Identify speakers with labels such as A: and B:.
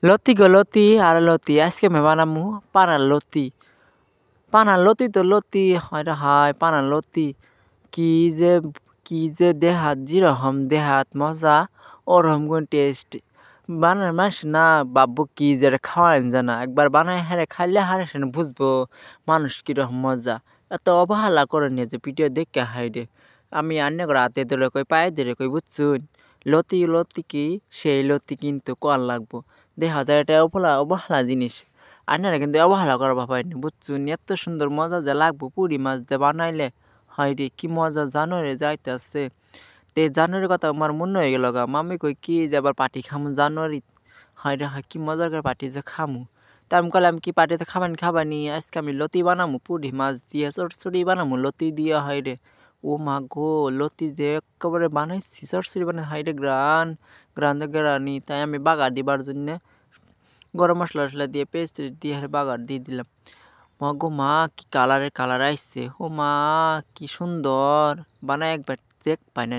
A: লতি গো লতি আর লতি আজকে আমি বানামু পানার লতি। পানার লতি তো লতি হয় রে হয় পানার লতি কি যে দেহাত যেরকম দেহাত মজা ওরকম কোন টেস্ট বানার মানুষ না বাবু কি যে খাওয়ান জানা একবার বানায় হারে খাইলে হারে সেন বুঝবো মানুষ কিরকম মজা। এত অবহেলা করে নিয়ে যে ভিডিও দেখে হাইরে আমি আন্নে করে হাতে ধরে কই পায়ে ধরে কই বুঝছুন লতি লতি কি সেই লতি কিন্তু কর লাগবো দেখা যায় এটা অবহেলা জিনিস আন্নারা কিন্তু অবহেলা করবা পারেনি বুঝছুন এত সুন্দর মজা যে লাগবো পুরি মাছ দিয়ে বানাইলে হয় রে কি মজা জানো রে যাইতেছে তে জানুয়ারির কথা আমার মনে হয়ে গেল গা মামি কই কি যে আবার পাটি খামু জানুয়ারি হয় রে হয় কি মজার করে পাটি যে খামু তা আমি কলাম কি পাটিতে খাবানি আজকে আমি লতি বানামু পুরি মাছ দিয়ে চটচড়ি বানামু লতি দিয়ে হয় রে ও মা গো লতি যে একেবারে বানাইছি চটচড়ি বানাই হয় রে গ্রানি তাই আমি বাগার দিবার জন্য গরম মশলা টসলা দিয়ে পেস্ট দিয়ে বাগার দিয়ে দিলাম। মা গো মা কি কালার আইসছে ও মা কি সুন্দর বানায় একবার দেখ পাই না।